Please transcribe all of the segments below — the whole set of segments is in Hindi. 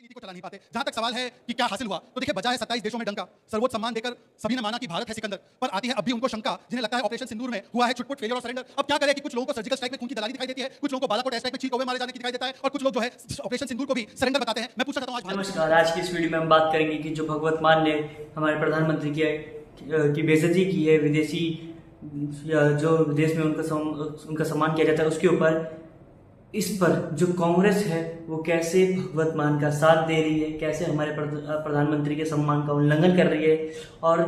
नीति को चला नहीं पाते। जहां तक सवाल है कि क्या हासिल हुआ, तो देखिए बजा है 27 देशों में डंका, सर्वोच्च सम्मान देकर सभी ने माना कि भारत है सिकंदर, पर आती है अब भी उनको शंका, जिन्हें लगता है ऑपरेशन सिंदूर में हुआ है छुटपुट फेलियर और सरेंडर। अब क्या करें कि कुछ लोगों को सर्जिकल स्ट्राइक में खून की दलाली दिखाई देती है, कुछ लोगों को बालाकोट एयर स्ट्राइक में चीर कौवे मारे जाने की दिखाई देता है, और कुछ लोग जो है ऑपरेशन सिंदूर को भी सरेंडर बताते हैं। मैं पूछना चाहता हूं आज नमस्कार, आज की इस वीडियो में हम बात करेंगे कि जो भगवत मान ने हमारे प्रधानमंत्री की बेइज्जती की है, विदेशी या जो विदेश में उनका सम्मान किया जाता है उसके ऊपर, इस पर जो कांग्रेस है वो कैसे भगवत मान का साथ दे रही है, कैसे हमारे प्रधानमंत्री के सम्मान का उल्लंघन कर रही है। और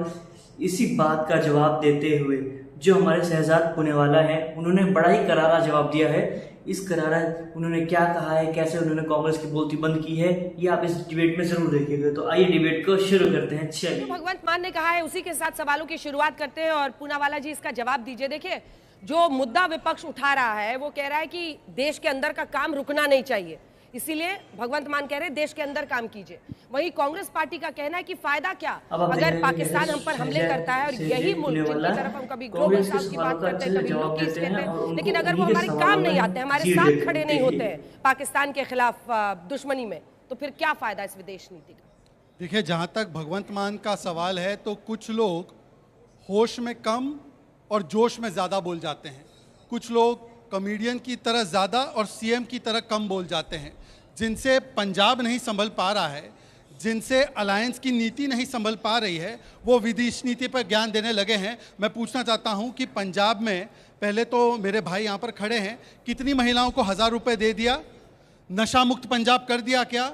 इसी बात का जवाब देते हुए जो हमारे शहजाद पूनेवाला है उन्होंने बड़ा ही करारा जवाब दिया है। इस करारा उन्होंने क्या कहा है, कैसे उन्होंने कांग्रेस की बोलती बंद की है, ये आप इस डिबेट में जरूर देखिएगा। तो आइए डिबेट को शुरू करते हैं। चलिए, भगवंत मान ने कहा है उसी के साथ सवालों की शुरुआत करते हैं और पूनावाला जी इसका जवाब दीजिए। देखिए, जो मुद्दा विपक्ष उठा रहा है वो कह रहा है कि देश के अंदर का काम रुकना नहीं चाहिए, इसीलिए भगवंत मान कह रहे हैं देश के अंदर काम कीजिए। वहीं कांग्रेस पार्टी का कहना है कि फायदा क्या अगर पाकिस्तान हम पर हमले करता है, और यही मुल्क जिनकी तरफ हम कभी ग्लोबल साउथ की बात करते हैं, कभी लोग कहते हैं, लेकिन अगर वो हमारे काम नहीं आते, हमारे साथ खड़े नहीं होते हैं पाकिस्तान के खिलाफ दुश्मनी में, तो फिर क्या फायदा इस विदेश नीति का। देखिए, जहां तक भगवंत मान का सवाल है तो कुछ लोग होश में कम और जोश में ज़्यादा बोल जाते हैं, कुछ लोग कॉमेडियन की तरह ज़्यादा और सीएम की तरह कम बोल जाते हैं। जिनसे पंजाब नहीं संभल पा रहा है, जिनसे अलायंस की नीति नहीं संभल पा रही है, वो विदेश नीति पर ज्ञान देने लगे हैं। मैं पूछना चाहता हूं कि पंजाब में पहले तो मेरे भाई यहाँ पर खड़े हैं, कितनी महिलाओं को 1000 रुपये दे दिया? नशा मुक्त पंजाब कर दिया क्या?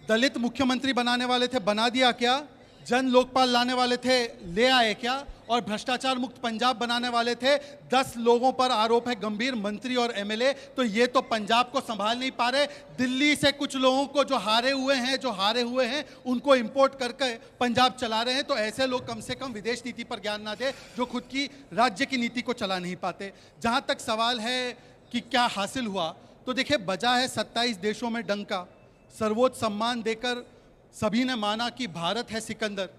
दलित मुख्यमंत्री बनाने वाले थे, बना दिया क्या? जन लोकपाल लाने वाले थे, ले आए क्या? और भ्रष्टाचार मुक्त पंजाब बनाने वाले थे, 10 लोगों पर आरोप है गंभीर, मंत्री और एमएलए। तो ये तो पंजाब को संभाल नहीं पा रहे। दिल्ली से कुछ लोगों को जो हारे हुए हैं उनको इंपोर्ट करके पंजाब चला रहे हैं। तो ऐसे लोग कम से कम विदेश नीति पर ज्ञान ना दे जो खुद की राज्य की नीति को चला नहीं पाते। जहां तक सवाल है कि क्या हासिल हुआ, तो देखिए बजा है 27 देशों में डंका, सर्वोच्च सम्मान देकर सभी ने माना कि भारत है सिकंदर,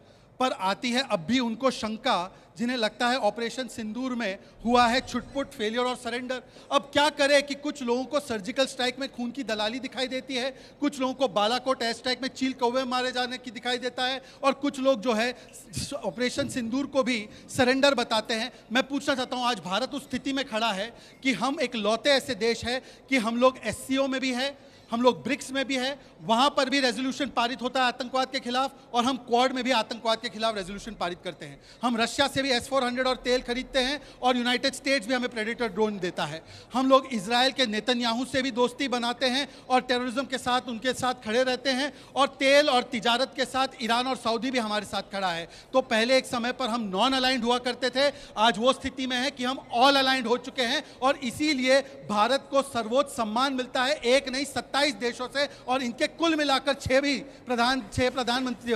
पर आती है अब भी उनको शंका, जिन्हें लगता है ऑपरेशन सिंदूर में हुआ है छुटपुट फेलियर और सरेंडर। अब क्या करें कि कुछ लोगों को सर्जिकल स्ट्राइक में खून की दलाली दिखाई देती है, कुछ लोगों को बालाकोट एयर स्ट्राइक में चील कौवे मारे जाने की दिखाई देता है, और कुछ लोग जो है ऑपरेशन सिंदूर को भी सरेंडर बताते हैं। मैं पूछना चाहता हूं, आज भारत उस स्थिति में खड़ा है कि हम एक लौते ऐसे देश है कि हम लोग एससीओ में भी है, हम लोग ब्रिक्स में भी है, वहां पर भी रेजोल्यूशन पारित होता है आतंकवाद के खिलाफ, और हम क्वाड में भी आतंकवाद के खिलाफ रेजोल्यूशन पारित करते हैं। हम रशिया से भी S-400 और तेल खरीदते हैं, और यूनाइटेड स्टेट्स भी हमें प्रेडेटर ड्रोन देता है। हम लोग इजराइल के नेतन्याहू से भी दोस्ती बनाते हैं और टेररिज्म के साथ उनके साथ खड़े रहते हैं, और तेल और तिजारत के साथ ईरान और सऊदी भी हमारे साथ खड़ा है। तो पहले एक समय पर हम नॉन अलाइंड हुआ करते थे, आज वो स्थिति में है कि हम ऑल अलाइंड हो चुके हैं, और इसीलिए भारत को सर्वोच्च सम्मान मिलता है, एक नहीं 27 देशों से, और इनके कुल मिलाकर 6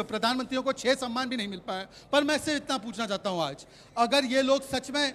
प्रधानमंत्रियों को 6 सम्मान भी नहीं मिल पाए। पर मैं सिर्फ इतना पूछना चाहता हूं, आज अगर ये लोग सच में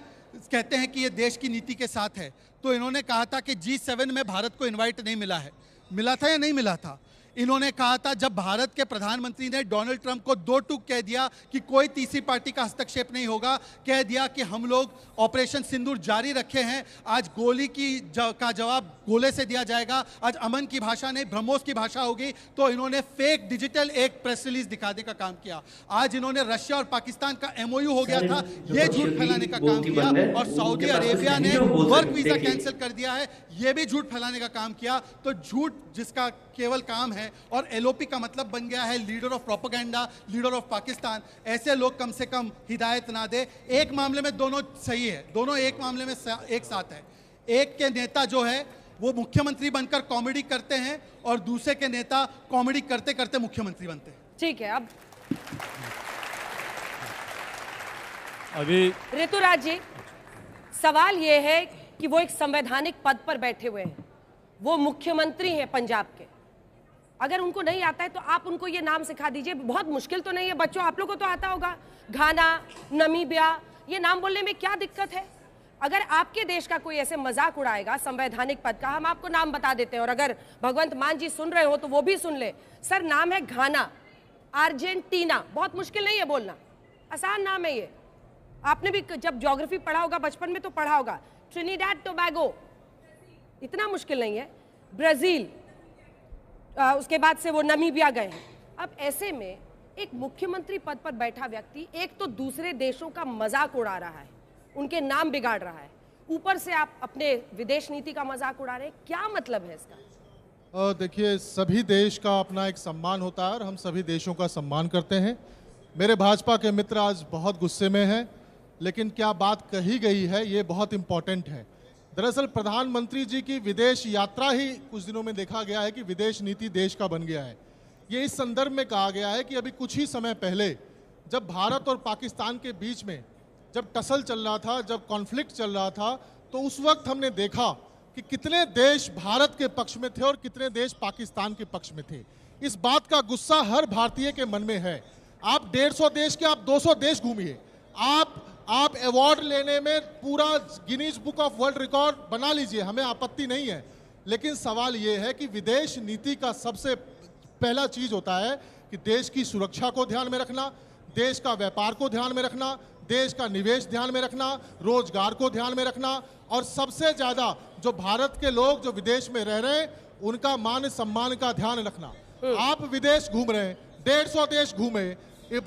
कहते हैं कि ये देश की नीति के साथ है, तो इन्होंने कहा था कि G7 में भारत को इनवाइट नहीं मिला है, मिला था या नहीं मिला था? इन्होंने कहा था जब भारत के प्रधानमंत्री ने डोनाल्ड ट्रंप को 2 टूक कह दिया कि कोई तीसरी पार्टी का हस्तक्षेप नहीं होगा, कह दिया कि हम लोग ऑपरेशन सिंदूर जारी रखे हैं, आज गोली का जवाब गोले से दिया जाएगा, आज अमन की भाषा नहीं ब्रह्मोस की भाषा होगी। तो इन्होंने फेक डिजिटल एक प्रेस रिलीज दिखाने का काम किया। आज इन्होंने रशिया और पाकिस्तान का MOU हो गया था, ये झूठ फैलाने का काम किया, और सऊदी अरेबिया ने वर्क वीजा कैंसिल कर दिया है, ये भी झूठ फैलाने का काम किया। तो झूठ जिसका केवल काम है, और LOP का मतलब बन गया है leader of propaganda, leader of Pakistan. ऐसे लोग कम से कम हिदायत ना दे। एक मामले में दोनों सही है, दोनों एक मामले में एक साथ है। एक के नेता जो है वो मुख्यमंत्री बनकर कॉमेडी करते हैं, और दूसरे के नेता कॉमेडी करते करते मुख्यमंत्री बनते हैं। ठीक है, अब अभी ऋतुराज जी, सवाल ये है कि वो एक संवैधानिक पद पर बैठे हुए हैं, वो मुख्यमंत्री हैं पंजाब के। अगर उनको नहीं आता है तो आप उनको ये नाम सिखा दीजिए, बहुत मुश्किल तो नहीं है। बच्चों, आप लोगों को तो आता होगा, घाना, नमीबिया, ये नाम बोलने में क्या दिक्कत है? अगर आपके देश का कोई ऐसे मजाक उड़ाएगा संवैधानिक पद का, हम आपको नाम बता देते हैं, और अगर भगवंत मान जी सुन रहे हो तो वो भी सुन ले। सर, नाम है घाना, अर्जेंटीना, बहुत मुश्किल नहीं है बोलना, आसान नाम है ये। आपने भी जब ज्योग्राफी पढ़ा होगा बचपन में तो पढ़ा होगा। ट्रिनिडाड टोबैगो, इतना मुश्किल नहीं है। ब्राजील, उसके बाद से वो नमीबिया गए हैं। अब ऐसे में एक मुख्यमंत्री पद पर बैठा व्यक्ति एक तो दूसरे देशों का मजाक उड़ा रहा है, उनके नाम बिगाड़ रहा है, ऊपर से आप अपने विदेश नीति का मजाक उड़ा रहे हैं। क्या मतलब है इसका? देखिए, सभी देश का अपना एक सम्मान होता है और हम सभी देशों का सम्मान करते हैं। मेरे भाजपा के मित्र आज बहुत गुस्से में हैं, लेकिन क्या बात कही गई है ये बहुत इम्पॉर्टेंट है। दरअसल प्रधानमंत्री जी की विदेश यात्रा ही कुछ दिनों में देखा गया है कि विदेश नीति देश का बन गया है। ये इस संदर्भ में कहा गया है कि अभी कुछ ही समय पहले जब भारत और पाकिस्तान के बीच में जब टसल चल रहा था, जब कॉन्फ्लिक्ट चल रहा था, तो उस वक्त हमने देखा कि कितने देश भारत के पक्ष में थे और कितने देश पाकिस्तान के पक्ष में थे। इस बात का गुस्सा हर भारतीय के मन में है। आप 150 देश के, आप 200 देश घूमिए, आप अवार्ड लेने में पूरा Guinness book of world record बना लीजिए, हमें आपत्ति नहीं है। लेकिन सवाल ये है कि विदेश नीति का सबसे पहला चीज होता है कि देश की सुरक्षा को ध्यान में रखना, देश का व्यापार को ध्यान में रखना, देश का निवेश ध्यान में रखना, रोजगार को ध्यान में रखना, और सबसे ज्यादा जो भारत के लोग जो विदेश में रह रहे हैं उनका मान सम्मान का ध्यान रखना। आप विदेश घूम रहे हैं, 150 देश घूमे,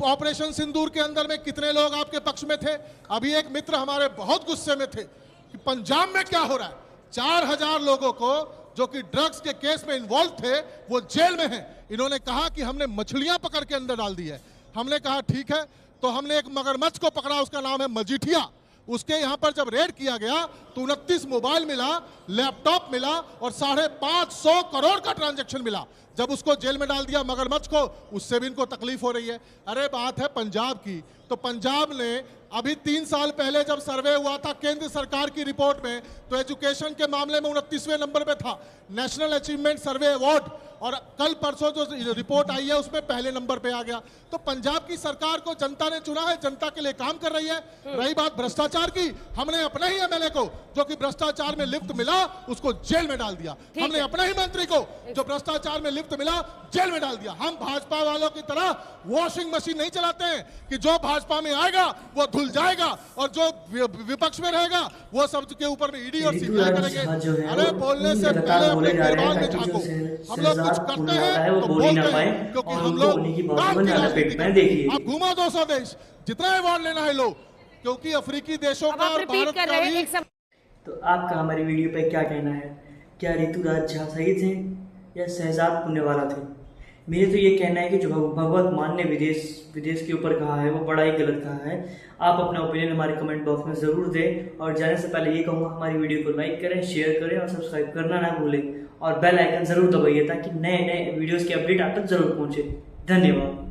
ऑपरेशन सिंदूर के अंदर में कितने लोग आपके पक्ष में थे? अभी एक मित्र हमारे बहुत गुस्से में थे कि पंजाब में क्या हो रहा है। 4000 लोगों को जो कि ड्रग्स के केस में इन्वॉल्व थे वो जेल में हैं। इन्होंने कहा कि हमने मछलियां पकड़ के अंदर डाल दी है। हमने कहा ठीक है, तो हमने एक मगरमच्छ को पकड़ा, उसका नाम है मजीठिया। उसके यहाँ पर जब रेड किया गया तो 29 मोबाइल मिला, लैपटॉप मिला और 550 करोड़ का ट्रांजैक्शन मिला। जब उसको जेल में डाल दिया मगरमच्छ को, उससे भी इनको तकलीफ हो रही है। अरे बात है पंजाब की, तो पंजाब ने अभी 3 साल पहले जब सर्वे हुआ था केंद्र सरकार की रिपोर्ट में, तो एजुकेशन के मामले में 29वें नंबर पे था, नेशनल अचीवमेंट सर्वे अवार्ड, और कल परसों जो रिपोर्ट आई है उसमें पहले नंबर पे आ गया। तो पंजाब की सरकार को जनता ने चुना है, जनता के लिए काम कर रही है। रही बात भ्रष्टाचार की, हमने अपने ही एमएलए को जो कि भ्रष्टाचार में लिप्त मिला उसको जेल में डाल दिया। हमने अपने ही मंत्री को जो भ्रष्टाचार में लिप्त मिला जेल में डाल दिया। हम भाजपा वालों की तरह वॉशिंग मशीन नहीं चलाते हैं कि जो भाजपा में आएगा वो धुल जाएगा और जो विपक्ष में रहेगा वो सब के ऊपर में ईडी और सीबीआई करेंगे। अरे बोलने से पहले अपने गिरबान में झांको। हम लोग कुछ करते हैं तो बोलते हैं, क्योंकि हम लोग काम की राजनीति करते हैं। आप घुमा 200 देश, जितना अवार्ड लेना है लो, क्योंकि अफ्रीकी देशों का और भारत का भी। तो आपका हमारी वीडियो पे क्या कहना है? क्या ऋतुराज झा सही थे या शहजाद पुण्यवाला थे? मेरे तो ये कहना है कि जो भगवत मान ने विदेश के ऊपर कहा है वो बड़ा ही गलत कहा है। आप अपना ओपिनियन हमारे कमेंट बॉक्स में ज़रूर दें, और जाने से पहले ये कहूँगा हमारी वीडियो को लाइक करें, शेयर करें और सब्सक्राइब करना ना भूलें, और बेल आइकन ज़रूर दबाइए ताकि नए वीडियोज़ की अपडेट आप तक ज़रूर पहुँचे। धन्यवाद।